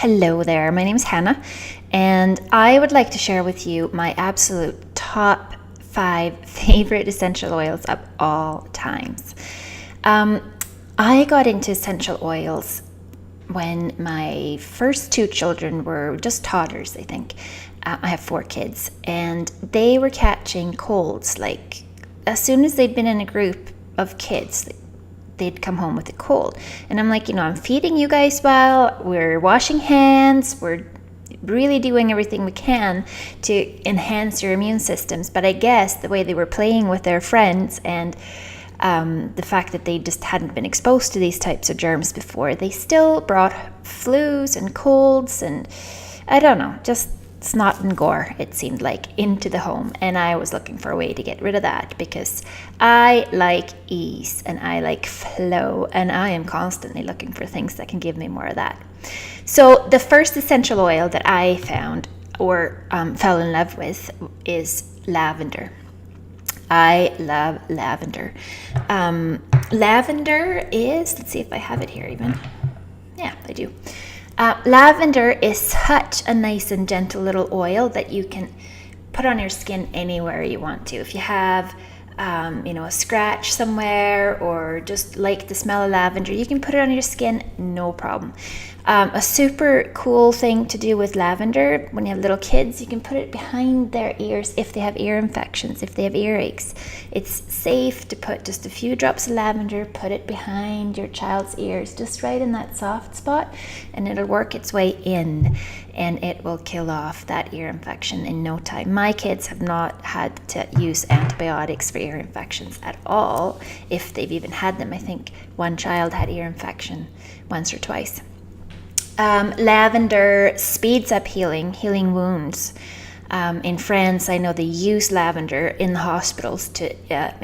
Hello there, my name is Hannah, and I would like to share with you my absolute top 5 favorite essential oils of all times. I got into essential oils when my first 2 children were just toddlers, I think. I have 4 kids, and they were catching colds. Like, as soon as they'd been in a group of kids, they'd come home with a cold. And I'm like, I'm feeding you guys well, we're washing hands, we're really doing everything we can to enhance your immune systems. But I guess the way they were playing with their friends and the fact that they just hadn't been exposed to these types of germs before, they still brought flus and colds and I don't know, just snot and gore, it seemed like, into the home. And I was looking for a way to get rid of that because I like ease and I like flow, and I am constantly looking for things that can give me more of that. So the first essential oil that I found or fell in love with is lavender. I love lavender. Lavender is, let's see if I have it here even. Yeah, I do. Lavender is such a nice and gentle little oil that you can put on your skin anywhere you want to. If you have, a scratch somewhere or just like the smell of lavender, you can put it on your skin, no problem. A super cool thing to do with lavender when you have little kids, you can put it behind their ears if they have ear infections, if they have earaches. It's safe to put just a few drops of lavender, put it behind your child's ears, just right in that soft spot, and it'll work its way in and it will kill off that ear infection in no time. My kids have not had to use antibiotics for ear infections at all, if they've even had them. I think one child had ear infection once or twice. Lavender speeds up healing wounds. In France, I know they use lavender in the hospitals to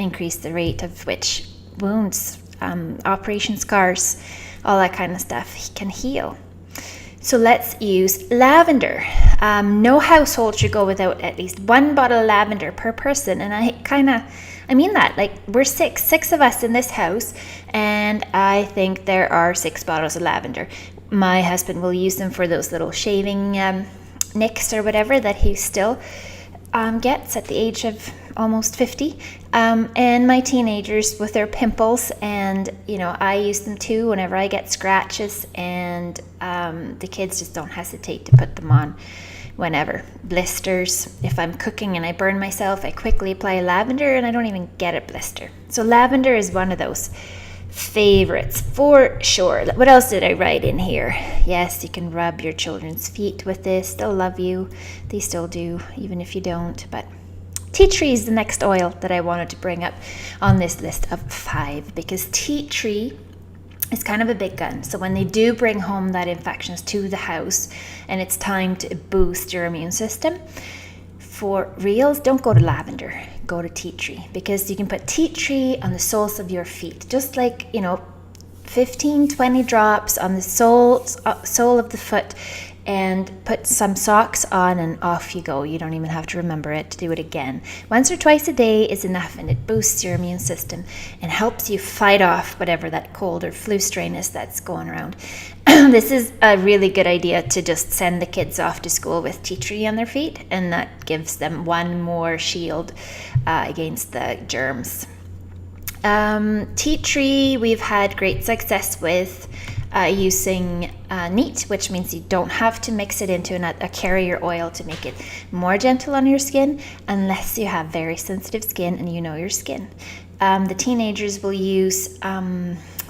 increase the rate of which wounds, operation scars, all that kind of stuff can heal. So let's use lavender. No household should go without at least 1 bottle of lavender per person. And I mean that, like, we're six of us in this house, and I think there are 6 bottles of lavender. My husband will use them for those little shaving nicks or whatever that he still gets at the age of almost 50. And my teenagers with their pimples, and I use them too whenever I get scratches, and the kids just don't hesitate to put them on whenever. Blisters, if I'm cooking and I burn myself, I quickly apply lavender and I don't even get a blister. So lavender is one of those favorites for sure. What else did I write in here? Yes, you can rub your children's feet with this. They'll love you. They still do, even if you don't. But tea tree is the next oil that I wanted to bring up on this list of 5, because tea tree is kind of a big gun. So when they do bring home that infections to the house and it's time to boost your immune system, for reals, don't go to lavender, go to tea tree, because you can put tea tree on the soles of your feet, just like 15-20 drops on the sole of the foot, and put some socks on and off you go. You don't even have to remember it to do it again. Once or twice a day is enough, and it boosts your immune system and helps you fight off whatever that cold or flu strain is that's going around. This is a really good idea to just send the kids off to school with tea tree on their feet, and that gives them one more shield against the germs. Tea tree we've had great success with using neat, which means you don't have to mix it into a carrier oil to make it more gentle on your skin, unless you have very sensitive skin and you know your skin. The teenagers will use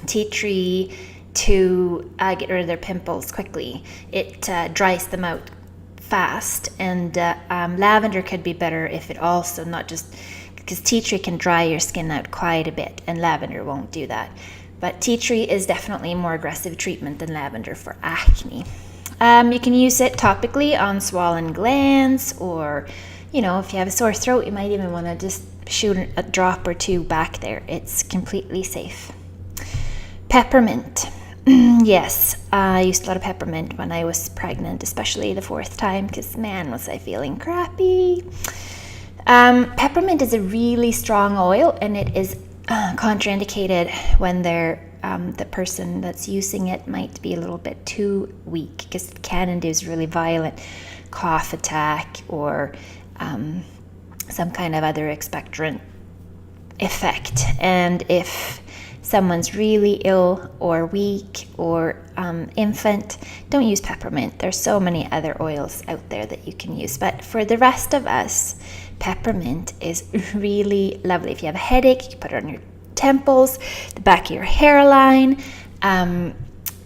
tea tree to get rid of their pimples quickly. It dries them out fast, and lavender could be better if it also, not just because tea tree can dry your skin out quite a bit and lavender won't do that. But tea tree is definitely a more aggressive treatment than lavender for acne. You can use it topically on swollen glands, or if you have a sore throat, you might even want to just shoot a drop or 2 back there. It's completely safe. Peppermint. Yes, I used a lot of peppermint when I was pregnant, especially the 4th time, because man, was I feeling crappy. Peppermint is a really strong oil, and it is contraindicated when they're the person that's using it might be a little bit too weak, because it can induce really violent cough attack or some kind of other expectorant effect. And if someone's really ill or weak or infant, don't use peppermint. There's so many other oils out there that you can use. But for the rest of us, peppermint is really lovely. If you have a headache, you can put it on your temples, the back of your hairline.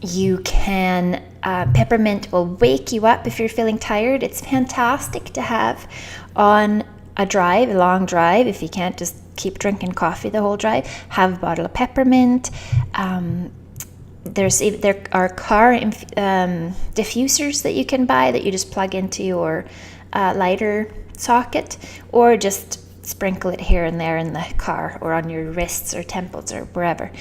You can, peppermint will wake you up if you're feeling tired. It's fantastic to have on a long drive. If you can't just keep drinking coffee the whole drive, have a bottle of peppermint. There are car diffusers that you can buy that you just plug into your lighter socket, or just sprinkle it here and there in the car or on your wrists or temples or wherever.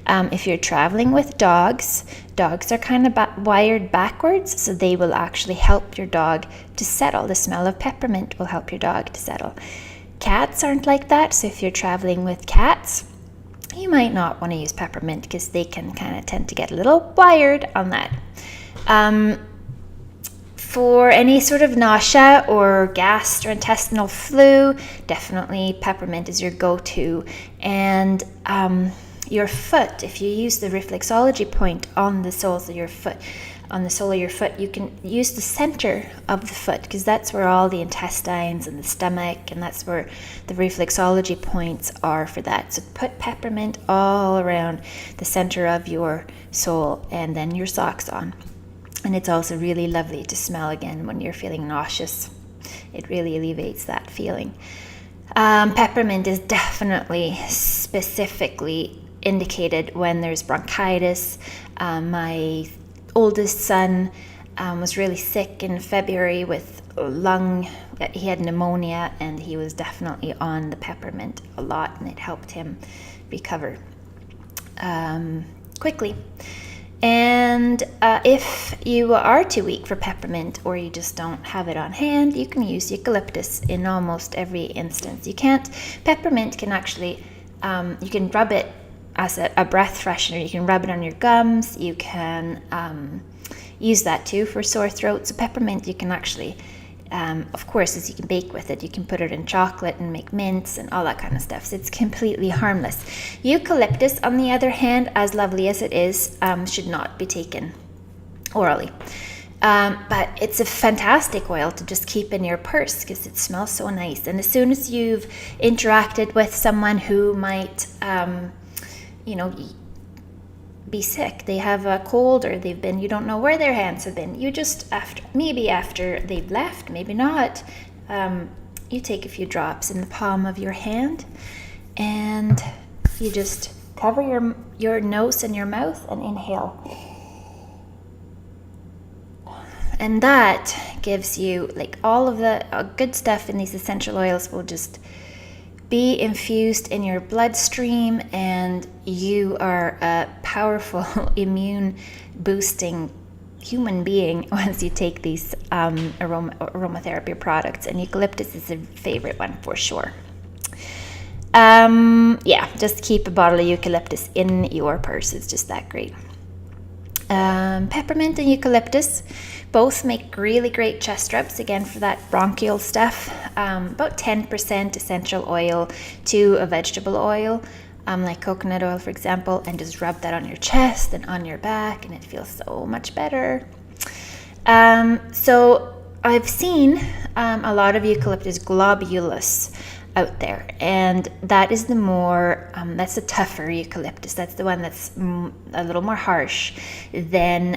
If you're traveling with dogs are kind of wired backwards, so they will actually help your dog to settle. The smell of peppermint will help your dog to settle. Cats aren't like that, so if you're traveling with cats, you might not want to use peppermint because they can kind of tend to get a little wired on that. For any sort of nausea or gastrointestinal flu, definitely peppermint is your go-to. And your foot, if you use the reflexology point on the soles of your foot, you can use the center of the foot, because that's where all the intestines and the stomach, and that's where the reflexology points are for that. So put peppermint all around the center of your sole, and then your socks on. And it's also really lovely to smell again when you're feeling nauseous. It really alleviates that feeling. Peppermint is definitely specifically indicated when there's bronchitis. My oldest son was really sick in February with he had pneumonia, and he was definitely on the peppermint a lot, and it helped him recover quickly. And if you are too weak for peppermint, or you just don't have it on hand, you can use eucalyptus in almost every instance. Peppermint can actually, you can rub it as a breath freshener. You can rub it on your gums. You can use that too for sore throat. So peppermint, you can actually, of course, as you can bake with it, you can put it in chocolate and make mints and all that kind of stuff. So it's completely harmless. Eucalyptus, on the other hand, as lovely as it is, should not be taken orally. But it's a fantastic oil to just keep in your purse because it smells so nice. And as soon as you've interacted with someone who might, be sick, they have a cold, or you don't know where their hands have been, you just, after they've left, maybe not, you take a few drops in the palm of your hand, and you just cover your nose and your mouth and inhale. And that gives you, like, all of the good stuff in these essential oils will just be infused in your bloodstream, and you are a powerful immune boosting human being once you take these aromatherapy products, and eucalyptus is a favorite one for sure. Just keep a bottle of eucalyptus in your purse. It's just that great. Peppermint and eucalyptus both make really great chest rubs, again for that bronchial stuff. About 10% essential oil to a vegetable oil, like coconut oil for example, and just rub that on your chest and on your back, and it feels so much better. So I've seen a lot of eucalyptus globulus out there, and that is that's the tougher eucalyptus. That's the one that's a little more harsh than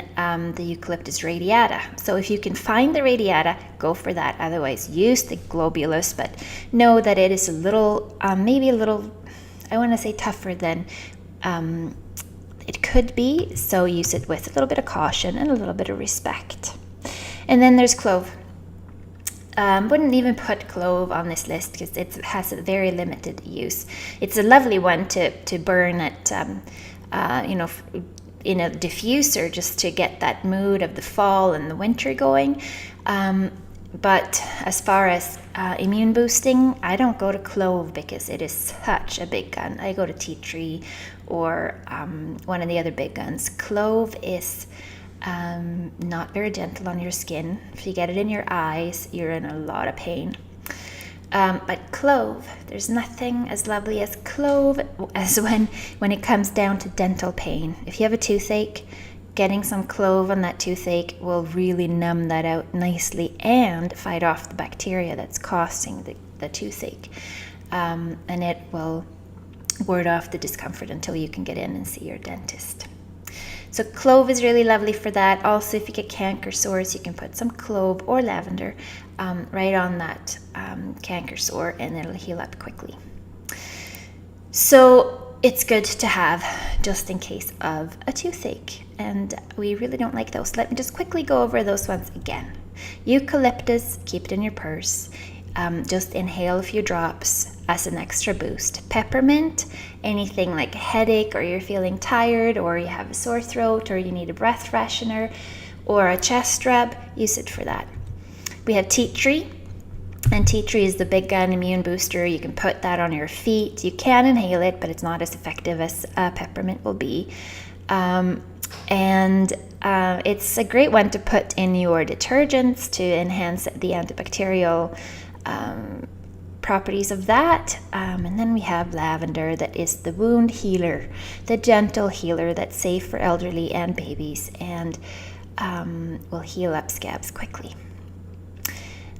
the eucalyptus radiata. So if you can find the radiata, go for that. Otherwise, use the globulus, but know that it is maybe a little, I want to say tougher than it could be. So use it with a little bit of caution and a little bit of respect. And then there's clove. Wouldn't even put clove on this list because it has a very limited use. It's a lovely one to burn at, in a diffuser, just to get that mood of the fall and the winter going. But as far as immune boosting, I don't go to clove because it is such a big gun. I go to tea tree or one of the other big guns. Clove is not very gentle on your skin. If you get it in your eyes, you're in a lot of pain. But clove, there's nothing as lovely as clove as when it comes down to dental pain. If you have a toothache, getting some clove on that toothache will really numb that out nicely and fight off the bacteria that's causing the toothache. And it will ward off the discomfort until you can get in and see your dentist. So clove is really lovely for that. Also, if you get canker sores, you can put some clove or lavender right on that canker sore, and it'll heal up quickly. So it's good to have just in case of a toothache, and we really don't like those. Let me just quickly go over those ones again. Eucalyptus, keep it in your purse. Just inhale a few drops as an extra boost. Peppermint, anything like a headache, or you're feeling tired, or you have a sore throat, or you need a breath freshener or a chest rub, use it for that. We have tea tree, and tea tree is the big gun immune booster. You can put that on your feet. You can inhale it, but it's not as effective as peppermint will be. And it's a great one to put in your detergents to enhance the antibacterial properties of that. And then we have lavender, that is the wound healer, the gentle healer that's safe for elderly and babies, and will heal up scabs quickly.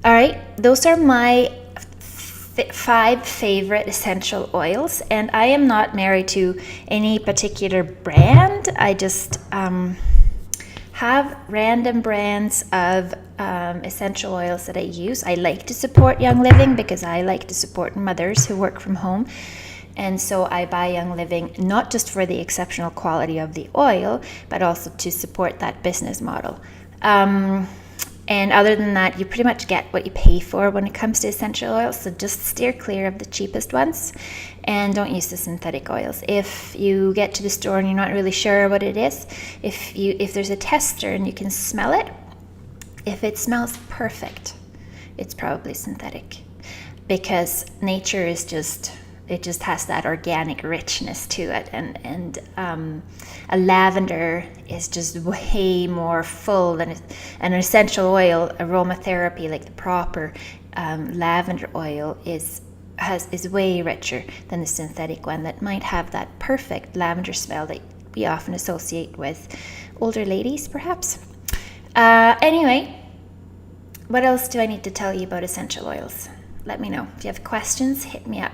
All right, those are my 5 favorite essential oils, and I am not married to any particular brand. I just have random brands of essential oils that I use. I like to support Young Living because I like to support mothers who work from home, and so I buy Young Living not just for the exceptional quality of the oil, but also to support that business model. And other than that, you pretty much get what you pay for when it comes to essential oils. So just steer clear of the cheapest ones and don't use the synthetic oils. If you get to the store and you're not really sure what it is, if there's a tester and you can smell it, if it smells perfect, it's probably synthetic, because nature is just has that organic richness to it, and a lavender is just way more full than an essential oil. Aromatherapy, like the proper lavender oil, is way richer than the synthetic one that might have that perfect lavender smell that we often associate with older ladies, perhaps. Anyway, what else do I need to tell you about essential oils? Let me know. If you have questions, hit me up.